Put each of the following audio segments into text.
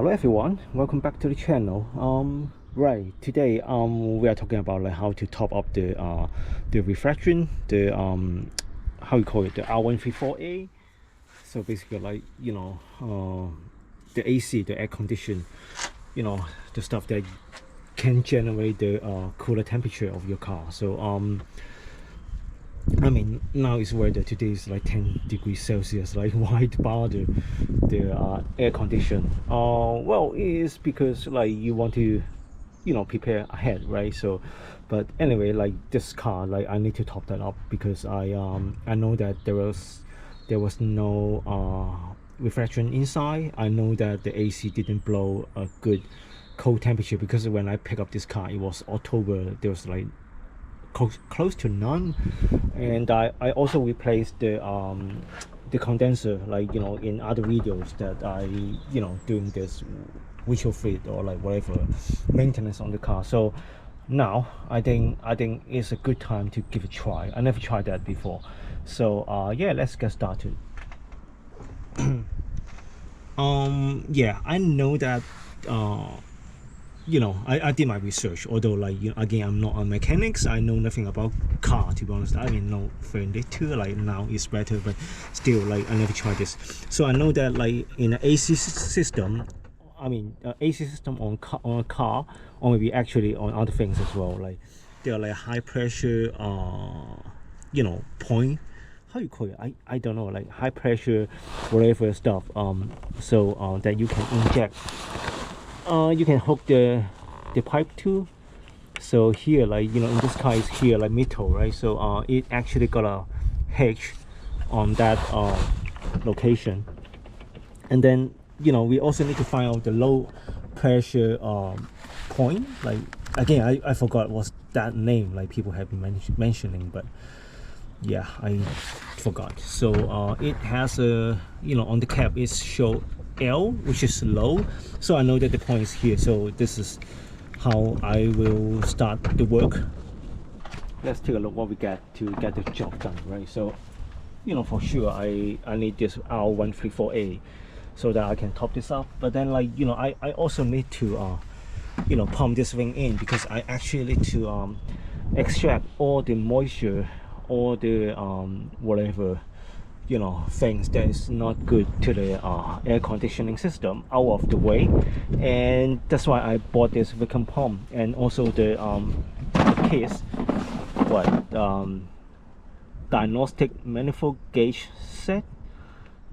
Hello everyone, welcome back to the channel. Right, today we are talking about like how to top up the refrigerant, the how you call it, the R134A. So basically, like, you know, the AC, the air condition, you know, the stuff that can generate the cooler temperature of your car. So I mean, now it's weather. Today is like 10 degrees Celsius. Like, why bother the air condition? Well, it is because like you want to, you know, prepare ahead, right? So, but anyway, like this car, like I need to top that up because I know that there was no refrigerant inside. I know that the AC didn't blow a good cold temperature because when I picked up this car, it was October. There was like close to none, and I also replaced the condenser, like, you know, in other videos that I, you know, doing this visual fit or like whatever maintenance on the car. So now I think it's a good time to give it a try. I never tried that before, so yeah, let's get started. Yeah, I know that you know, I did my research, although, like, you know, again, I'm not a mechanics. I know nothing about car, to be honest. I mean, no, very little. Like, now it's better, but still, like, I never tried this. So I know that, like, in an AC system, I mean, AC system on a car, or maybe actually on other things as well, like, there are like high pressure you know, point, how you call it, I don't know, like high pressure whatever stuff, so that you can inject, you can hook the pipe to. So here, like, you know, in this car is here like Mito, right? So it actually got a H on that location. And then, you know, we also need to find out the low pressure point. Like, again, I forgot what's that name, like people have been mentioning, but yeah, I forgot. So it has a, you know, on the cap it show L, which is low, so I know that the point is here. So this is how I will start the work. Let's take a look what we get to get the job done, right? So, you know, for sure I need this R134A so that I can top this up. But then, like, you know, I also need to you know, pump this thing in because I actually need to extract all the moisture, all the whatever, you know, things that is not good to the air conditioning system out of the way. And that's why I bought this vacuum pump, and also the case, diagnostic manifold gauge set.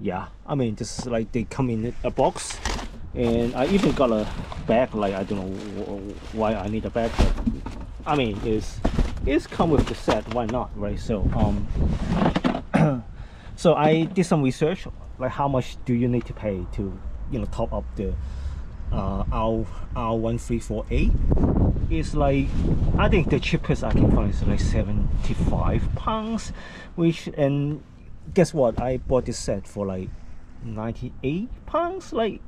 Yeah, I mean, just like they come in a box, and I even got a bag. Like, I don't know why I need a bag, but I mean, it's come with the set, why not, right? So so I did some research, like how much do you need to pay to, you know, top up the R134A. It's like, I think the cheapest I can find is like £75, which, and guess what, I bought this set for like £98. Like,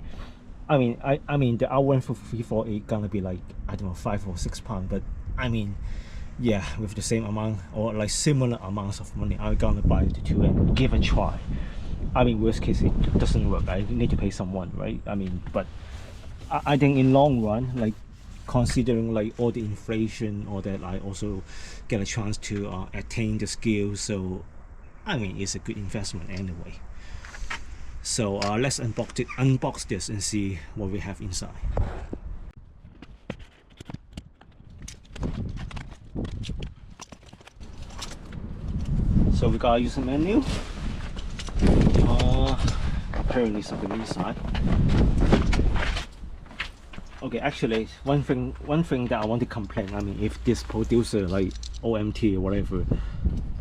I mean, I mean the R134A gonna be like, I don't know, £5 or £6, but I mean, yeah, with the same amount or like similar amounts of money, I'm gonna buy the two and give a try. I mean, worst case it doesn't work, I need to pay someone, right? I mean, but I think in long run, like considering like all the inflation, all that, I also get a chance to attain the skills. So I mean, it's a good investment anyway. So let's unbox this and see what we have inside. So we gotta use the menu. Apparently something inside. Okay, actually, one thing that I want to complain. I mean, if this producer like OMT or whatever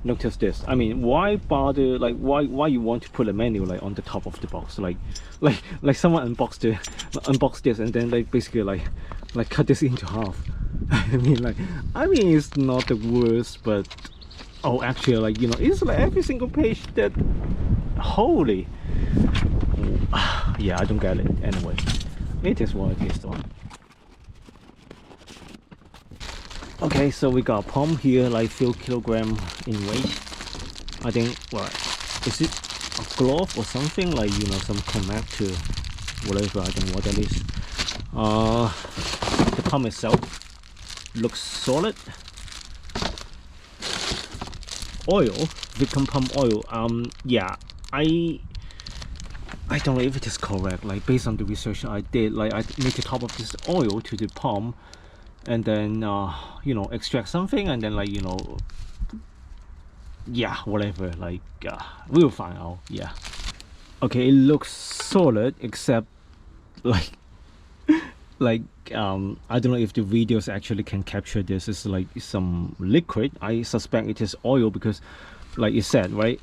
notice this, I mean, why bother? Like, why you want to put a menu like on the top of the box? Like someone unboxed this and then like basically like cut this into half. I mean, it's not the worst, but oh, actually, like, you know, it's like every single page that, holy, yeah, I don't get it. Anyway, it is what it is though. Okay, so we got a pump here, like few kilogram in weight. I think, what is it, a glove or something, like, you know, some connector whatever, I don't know what that is. The pump itself looks solid. Oil, vacuum pump oil, yeah, I don't know if it is correct, like based on the research I did, like I need to top up this oil to the pump and then you know, extract something and then, like, you know, yeah, whatever, like we'll find out. Yeah, okay, it looks solid except like I don't know if the videos actually can capture this. It's like some liquid. I suspect it is oil because, like it said, right,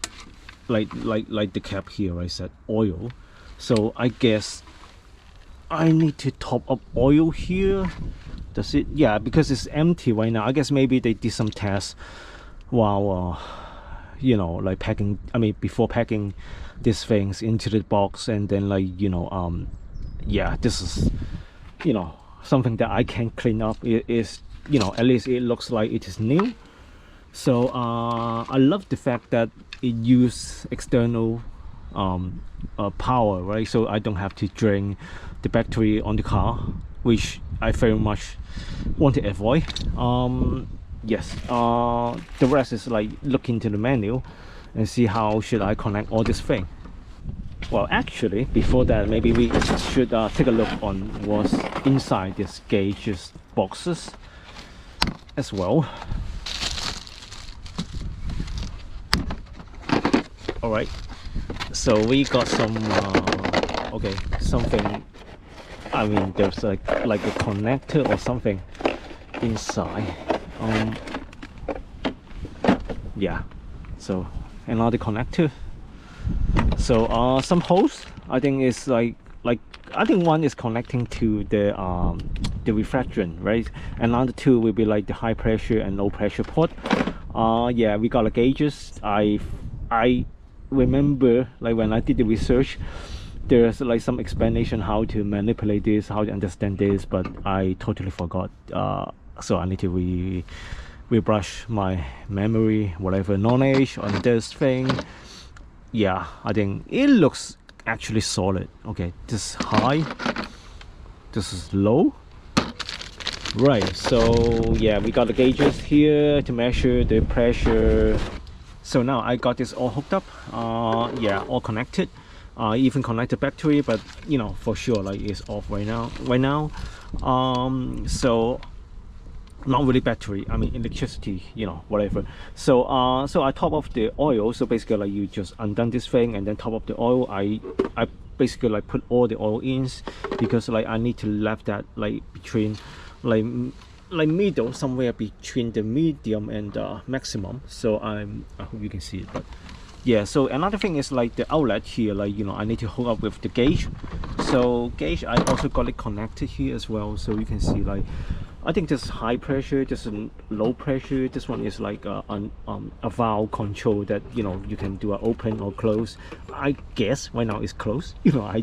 like the cap here, right, said oil. So I guess I need to top up oil here. Does it? Yeah, because it's empty right now. I guess maybe they did some tests while you know, like packing, I mean before packing these things into the box, and then, like, you know, yeah, this is, you know, something that I can clean up. It is, you know, at least it looks like it is new. So I love the fact that it uses external power, right? So I don't have to drain the battery on the car, which I very much want to avoid. Yes, the rest is like look into the menu and see how should I connect all this thing. Well, actually, before that, maybe we should take a look on what's inside this gauges boxes as well. All right, so we got some okay, something, I mean there's like a connector or something inside. Yeah, so another connector. So some holes, I think is like I think one is connecting to the refrigerant, right? Another two will be like the high pressure and low pressure port. Yeah, we got the gauges. I remember, like when I did the research, there's like some explanation how to manipulate this, how to understand this, but I totally forgot. So I need to rebrush my memory, whatever knowledge on this thing. Yeah, I think it looks actually solid. Okay, this is high, this is low. Right, so yeah, we got the gauges here to measure the pressure. So now I got this all hooked up. Yeah, all connected. Even connected battery, but you know, for sure, like it's off right now. So not really battery, I mean electricity, you know, whatever. So so I top off the oil. So basically, like, you just undone this thing and then top up the oil. I basically like put all the oil in, because like I need to left that like between like middle, somewhere between the medium and maximum. So I hope you can see it. But yeah, so another thing is like the outlet here, like, you know, I need to hook up with the gauge. So gauge, I also got it connected here as well. So you can see, like, I think this is high pressure, this is low pressure. This one is like a valve control that, you know, you can do an open or close. I guess right now it's closed. You know,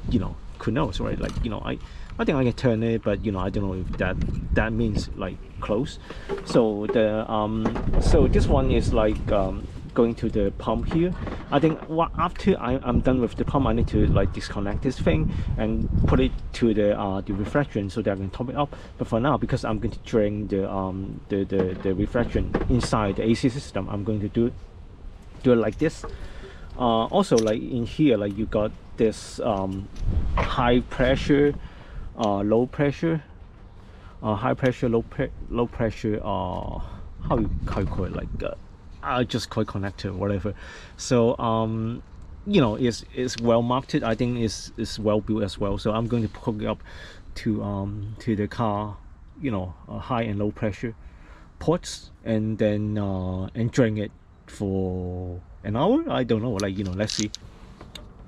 you know, who knows, right? Like, you know, I think I can turn it, but you know, I don't know if that means like close. So the so this one is like going to the pump here. I think after I'm done with the pump, I need to like disconnect this thing and put it to the refrigerant so that I can top it up. But for now, because I'm going to drain the refrigerant inside the AC system, I'm going to do it like this. Also, like in here, like you got this high pressure, low pressure, high pressure, low pressure, how you call it, like I just call it connector, whatever. So you know, it's well marked. I think it's well built as well. So I'm going to hook it up to the car, you know, high and low pressure ports, and then and drain it for an hour. I don't know, like, you know, let's see.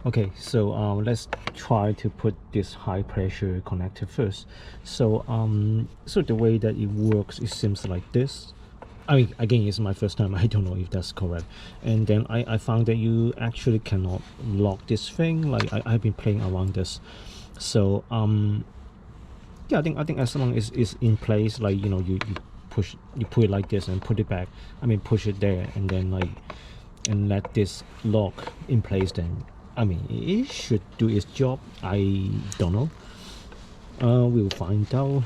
Okay, so let's try to put this high pressure connector first. So so the way that it works, it seems like this. I mean, again, it's my first time, I don't know if that's correct. And then I found that you actually cannot lock this thing. Like I've been playing around this. So yeah, I think as long as it's in place, like, you know, you put it like this and put it back, I mean push it there, and then like, and let this lock in place, then I mean, it should do its job. I don't know. We'll find out.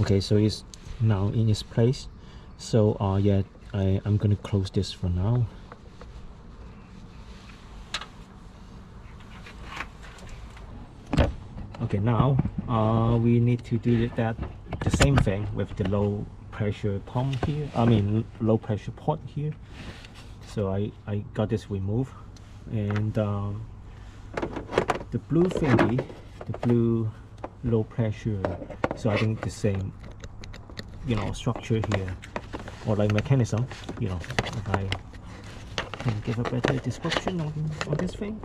Okay, so it's now in its place. So yeah, I'm gonna close this for now. Okay, now we need to do the same thing with the low pressure pump here. I mean low pressure port here. So I got this removed, and the blue thingy, the blue low pressure. So I think the same, structure here, or like mechanism. If I can give a better description on this thing.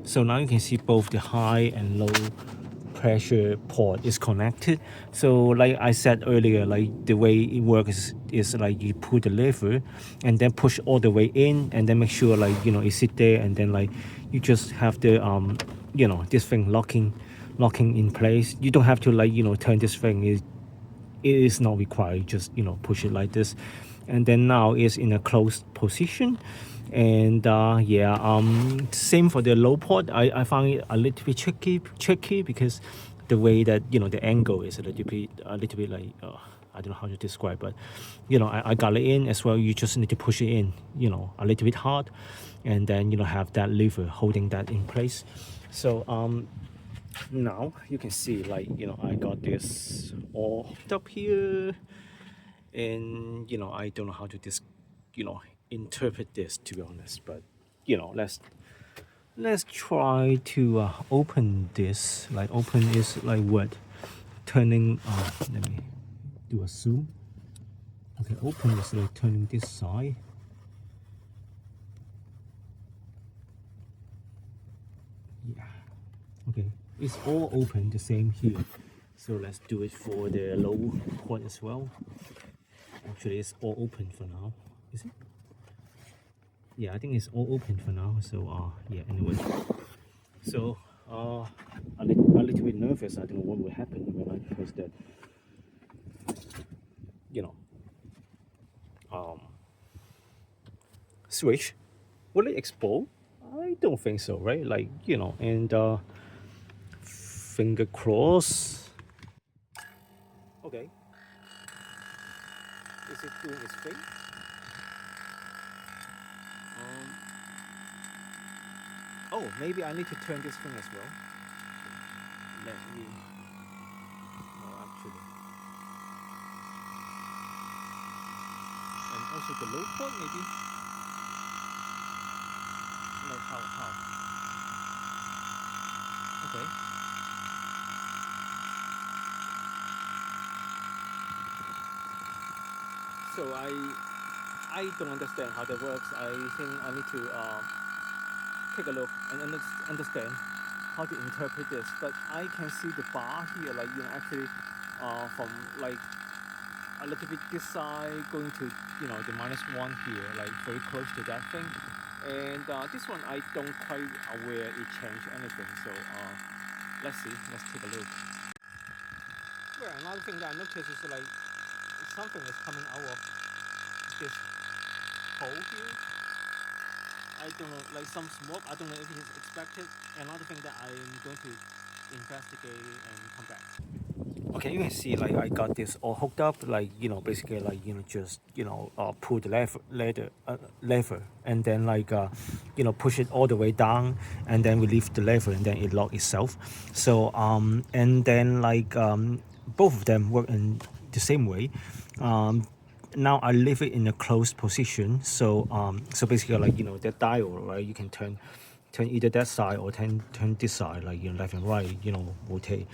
So now you can see both the high and low pressure port is connected. So like I said earlier, like the way it works is like you pull the lever and then push all the way in, and then make sure like it sit there, and then like you just have the this thing locking in place. You don't have to like turn this thing. It is not required. You just push it like this, and then now it's in a closed position. And yeah, same for the low port. I found it a little bit tricky because the way that the angle is a little bit like I don't know how to describe, but I got it in as well. You just need to push it in a little bit hard, and then have that lever holding that in place. So now you can see like I got this all hooked up here, and I don't know how to interpret this, to be honest, but let's try to open this. Like open is like what? Turning let me do a zoom. Okay, open is like turning this side. Yeah, okay, it's all open the same here. So let's do it for the low port as well. Actually, it's all open for now. Is it? Yeah, I think it's all open for now. So yeah, anyway, so a little bit nervous. I don't know what will happen when I press that switch. Will it explode? I don't think so, right? Like and finger cross. Okay, is it doing its thing? Oh, maybe I need to turn this thing as well. Let me. No, actually. And also the low port, maybe. No, how? Okay. So I don't understand how that works. I think I need to take a look and understand how to interpret this. But I can see the bar here, like actually from like a little bit this side going to the -1 here, like very close to that thing. And this one I don't quite aware it changed anything. So let's see. Let's take a look. Well, another thing that I noticed is like something is coming out of this hole here. I don't know, like some smoke. I don't know if it is expected. Another thing that I'm going to investigate and come back. Okay, you can see like I got this all hooked up, like basically like just pull the lever, and then like push it all the way down, and then release the lever, and then it lock itself. So and then like both of them work in the same way. Now I leave it in a closed position. So so basically like that dial, right? You can turn either that side or turn this side, like left and right, rotate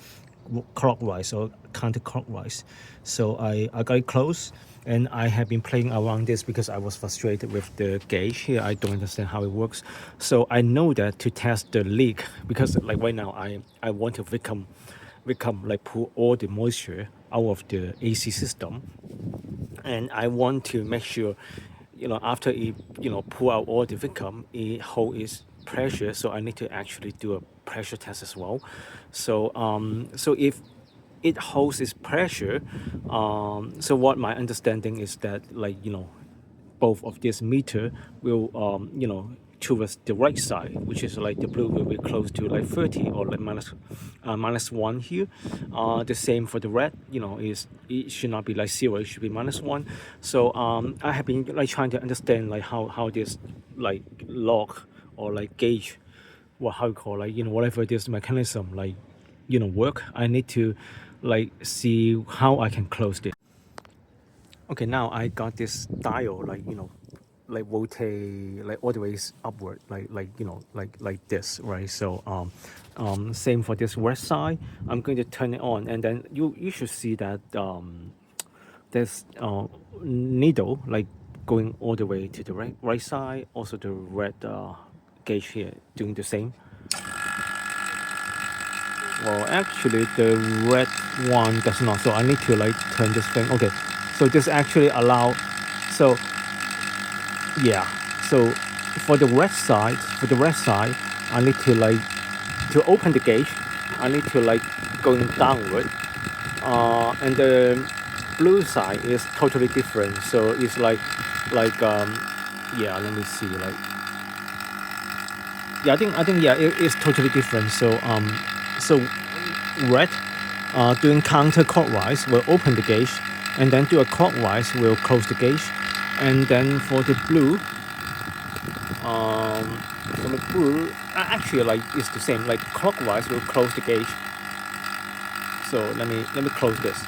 clockwise or counterclockwise. So I got it close, and I have been playing around this because I was frustrated with the gauge here. I don't understand how it works. So I know that to test the leak, because like right now I want to vacuum like pull all the moisture out of the AC system, and I want to make sure after it pull out all the vacuum, it hold its pressure. So I need to actually do a pressure test as well. So so if it holds its pressure. So what my understanding is that, like, both of this meter will, towards the right side, which is like the blue will be close to like 30 or like -1 here. The same for the red, is it should not be like 0, it should be -1. So I have been like trying to understand like how this like lock or like gauge, how you call, like, whatever this mechanism, like, work. I need to like see how I can close this. Okay, now I got this dial, like, like rotate like all the ways upward, like this, right? So same for this red side. I'm going to turn it on, and then you should see that there's needle like going all the way to the right side. Also the red gauge here doing the same. Well, actually the red one does not, so I need to like turn this thing. Okay, so this actually allow, so yeah, so for the red side, I need to like, to open the gauge, I need to like going downward, and the blue side is totally different. So it's like yeah, let me see, like, yeah, I think yeah, it's totally different. So so red doing counterclockwise will open the gauge, and then do a clockwise will close the gauge. And then for the blue, actually like it's the same, like clockwise will close the gauge. So let me close this.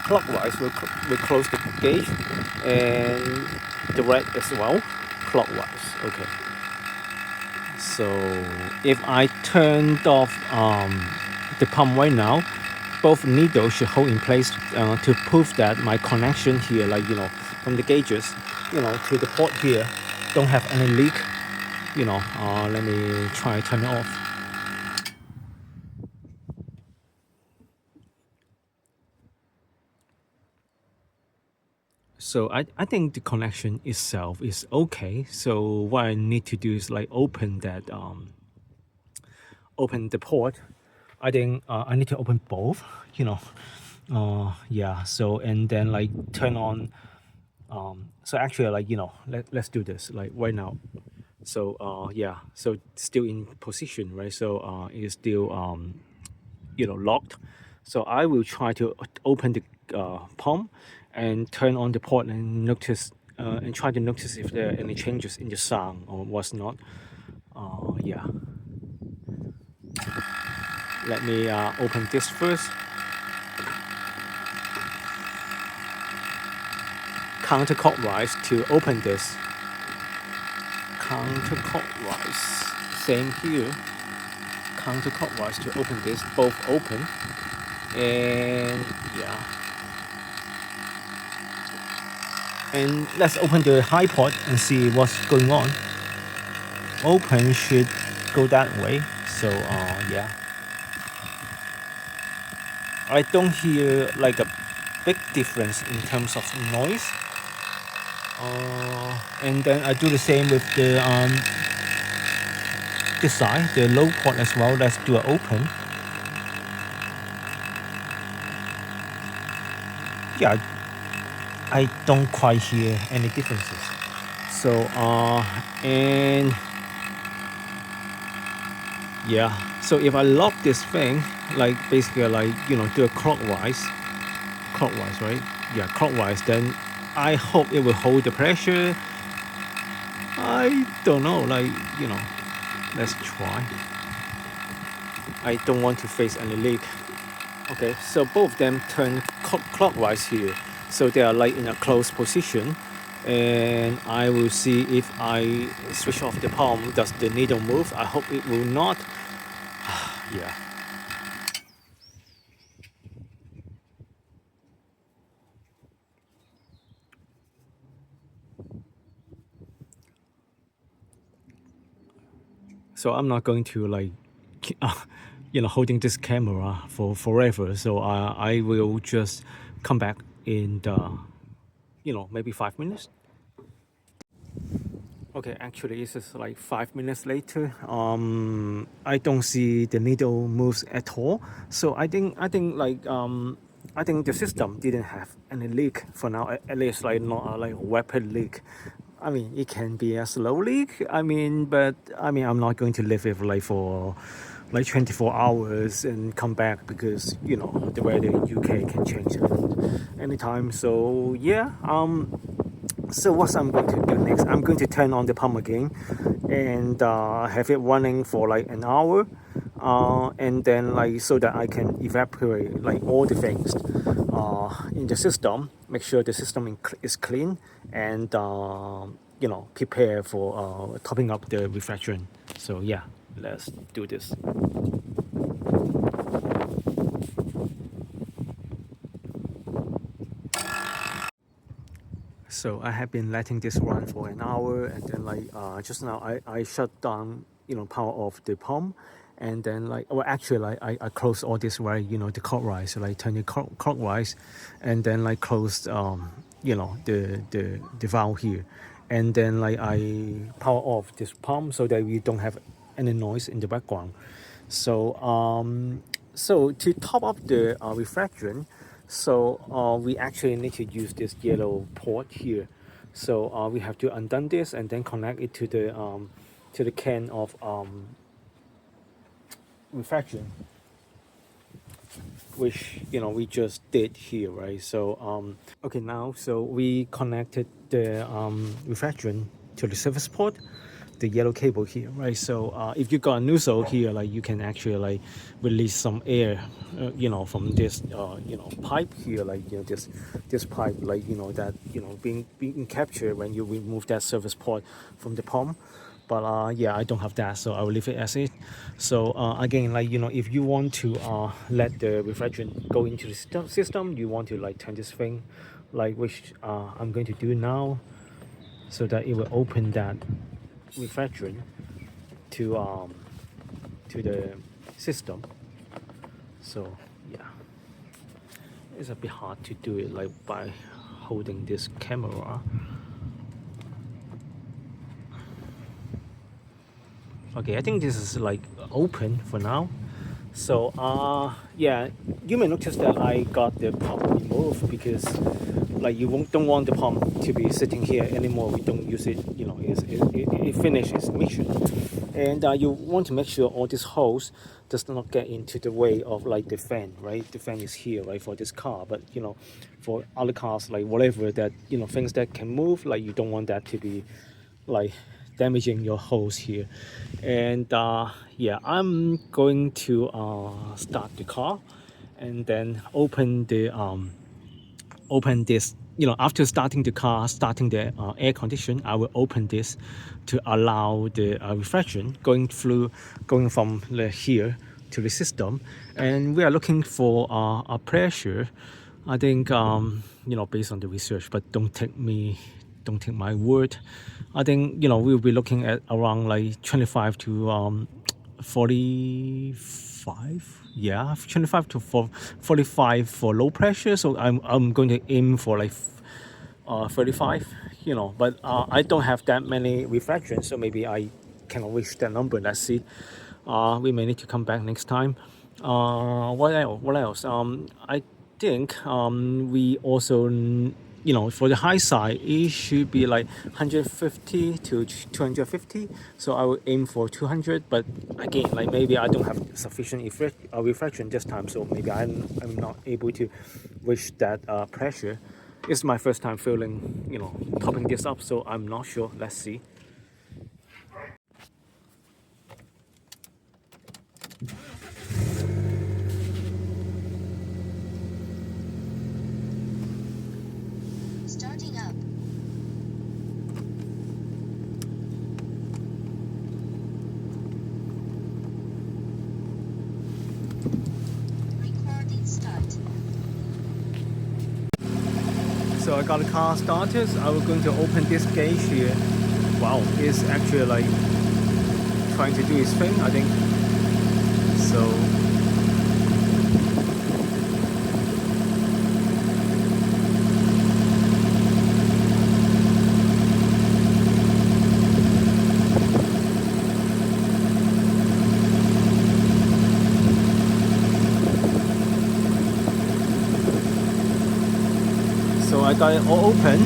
Clockwise will close the gauge, and the red as well, clockwise. Okay. So if I turned off the pump right now, both needles should hold in place to prove that my connection here, like, from the gauges, to the port here, don't have any leak. Let me try turn it off. So I think the connection itself is okay. So what I need to do is like open that open the port. I think I need to open both, yeah. So, and then like turn on, so actually like, let's do this like right now. So yeah, so still in position, right? So it's still locked. So I will try to open the pump and turn on the port and notice and try to notice if there are any changes in the sound or what's not. Yeah. Let me open this first. Counterclockwise to open this. Counterclockwise. Same here. Counterclockwise to open this. Both open. And yeah. And let's open the high port and see what's going on. Open should go that way. So yeah. I don't hear like a big difference in terms of noise. And then I do the same with the this side, the low port as well. Let's do an open. Yeah, I don't quite hear any differences. So and yeah, so if I lock this thing, like basically like, do a clockwise, right? Yeah, clockwise, then I hope it will hold the pressure. I don't know, like, let's try. I don't want to face any leak. Okay, so both of them turn clockwise here. So they are like in a closed position. And I will see if I switch off the pump, does the needle move? I hope it will not. Yeah. So I'm not going to like, holding this camera for forever. So I will just come back in the, maybe 5 minutes. Okay, actually, this is like 5 minutes later. I don't see the needle moves at all. So I think the system didn't have any leak for now. At least like not a like rapid leak. I mean, it can be a slow leak. But I'm not going to live it like for like 24 hours and come back because the weather in UK can change anytime. So yeah. So what I'm going to do next, I'm going to turn on the pump again and have it running for like an hour, and then like so that I can evaporate like all the things in the system, make sure the system is clean, and prepare for topping up the refrigerant. So yeah, let's do this. So I have been letting this run for an hour, and then like just now I shut down power off the pump, and then like well actually like I closed all this right the clockwise, so like turn it clockwise, and then like closed the valve here, and then like I power off this pump so that we don't have any noise in the background. So to top up the refrigerant, so we actually need to use this yellow port here. So we have to undone this and then connect it to the can of refrigerant, which we just did here, right? So okay, now so we connected the refrigerant to the service port, the yellow cable here, right? So if you got a nozzle here, like you can actually like release some air, from this, pipe here, like this pipe, like that being captured when you remove that service port from the pump. But yeah, I don't have that, so I will leave it as it. So again, like if you want to let the refrigerant go into the system, you want to like turn this thing, like which I'm going to do now, so that it will open that refrigerant to the system. So yeah, it's a bit hard to do it like by holding this camera. Okay, I think this is like open for now. So yeah, you may notice that I got the pump removed because like don't want the pump to be sitting here anymore. We don't use it, it finished its mission. And you want to make sure all these holes does not get into the way of like the fan, right? The fan is here, right, for this car, but for other cars, like whatever that things that can move, like you don't want that to be like damaging your hose here. And yeah, I'm going to start the car and then open this, after starting the car, starting the air condition, I will open this to allow the refrigerant going from here to the system. And we are looking for a pressure, I think, based on the research, but don't take my word. I think we'll be looking at around like 25 to 45. Yeah, 25 to 45 for low pressure. So I'm going to aim for like 35. But I don't have that many refrigerants, so maybe I cannot reach that number. Let's see. We may need to come back next time. What else? I think we also, for the high side, it should be like 150 to 250. So I will aim for 200. But again, like maybe I don't have sufficient refrigerant this time, so maybe I'm not able to reach that pressure. It's my first time filling, topping this up, so I'm not sure. Let's see. Starting up. Recording start. So I got the car started. I was going to open this gauge here. Wow, it's actually like trying to do its thing, I think. So I got it all open.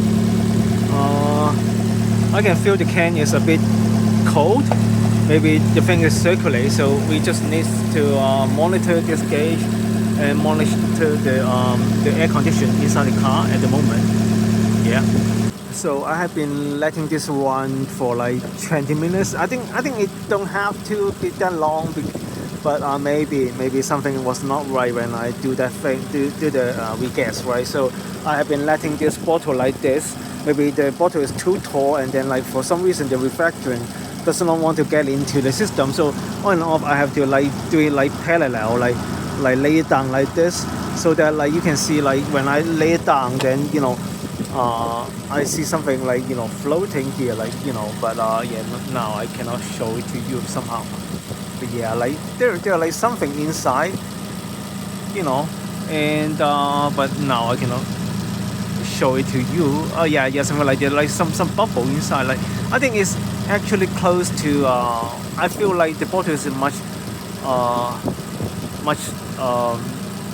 I can feel the can is a bit cold. Maybe the thing is circulate, so we just need to monitor this gauge and monitor the air condition inside the car at the moment. Yeah. So I have been letting this run for like 20 minutes. I think it don't have to be that long, but maybe something was not right when I do that thing, do the regas, right? So I have been letting this bottle like this. Maybe the bottle is too tall, and then like for some reason the refrigerant does not want to get into the system. So on and off I have to like do it like parallel, like lay it down like this, so that like you can see like when I lay it down, then I see something like floating here, like but yeah, now I cannot show it to you somehow. But yeah, like there are like something inside, and but now I cannot show it to you. Oh yeah, something like that, like some bubble inside. Like I think it's actually close to. I feel like the bottle is much.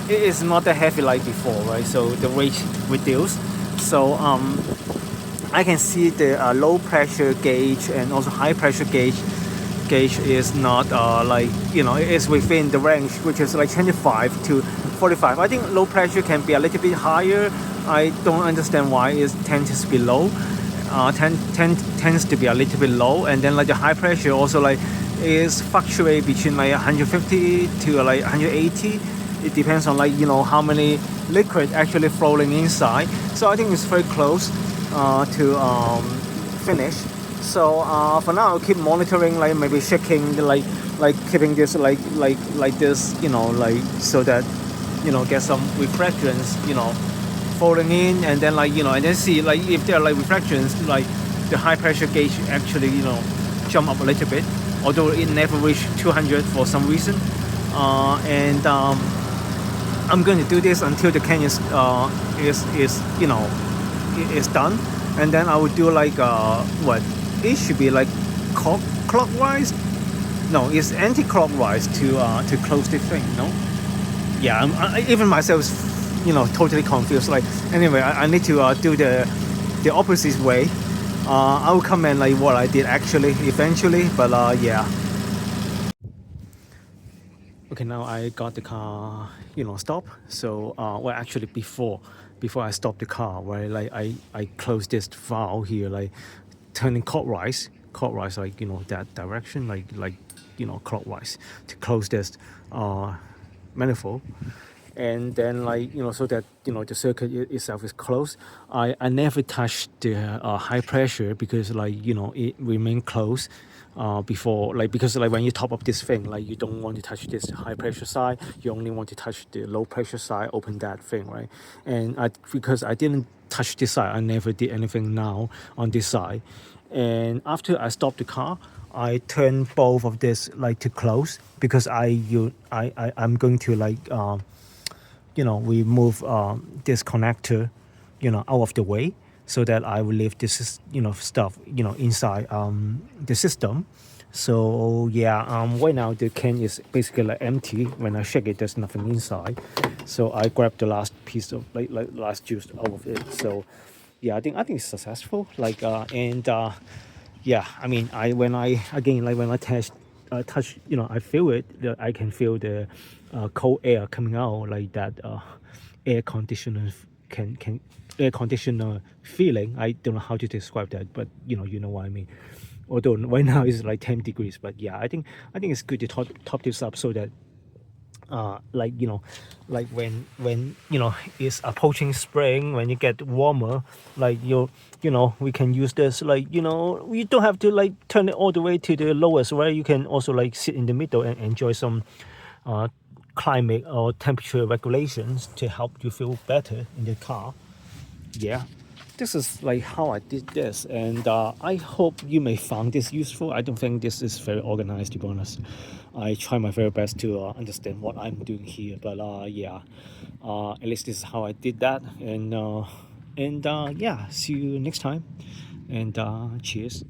It is not that heavy like before, right? So the weight reduced. So I can see the low pressure gauge and also high pressure gauge is not it is within the range, which is like 25 to 45. I think low pressure can be a little bit higher. I don't understand why it tends to be low. Tends to be a little bit low, and then like the high pressure also like is fluctuate between like 150 to like 180. It depends on like how many liquid actually flowing inside. So I think it's very close to finish. So for now I'll keep monitoring, like maybe shaking, like keeping this like this, like so that get some refractions falling in, and then and then see like if there are like refractions, like the high pressure gauge actually jump up a little bit, although it never reached 200 for some reason. And I'm going to do this until the can is done, and then I would do like what it should be like clockwise. No, it's anti-clockwise to close the thing. No, yeah, even myself is totally confused. Like anyway, I need to do the opposite way. I will comment like what I did actually eventually, but yeah. Okay, now I got the car stop. So well, actually before I stop the car, right, like I close this valve here, like turning clockwise like that direction, like clockwise to close this manifold. And then like so that the circuit itself is closed. I never touched the high pressure because like it remained closed before, like because like when you top up this thing, like you don't want to touch this high pressure side, you only want to touch the low pressure side, open that thing, right? And because I didn't touch this side, I never did anything now on this side. And after I stopped the car, I turn both of this like to close, because I'm going to like remove this connector out of the way, so that I will leave this stuff inside the system. So yeah, right now the can is basically like empty. When I shake it, there's nothing inside. So I grabbed the last piece of like last juice out of it. So yeah, I think it's successful. Like yeah, I mean, when I touch, I feel it. I can feel the cold air coming out, like that air conditioner air conditioner feeling. I don't know how to describe that, but you know what I mean. Although right now it's like 10 degrees, but yeah, I think it's good to top this up, so that like when it's approaching spring, when you get warmer, like we can use this, like you don't have to like turn it all the way to the lowest, right? You can also like sit in the middle and enjoy some climate or temperature regulations to help you feel better in the car. Yeah, this is like how I did this, and I hope you may find this useful. I don't think this is very organized, to be honest. I try my very best to understand what I'm doing here, but yeah, at least this is how I did that. And yeah, see you next time, and cheers.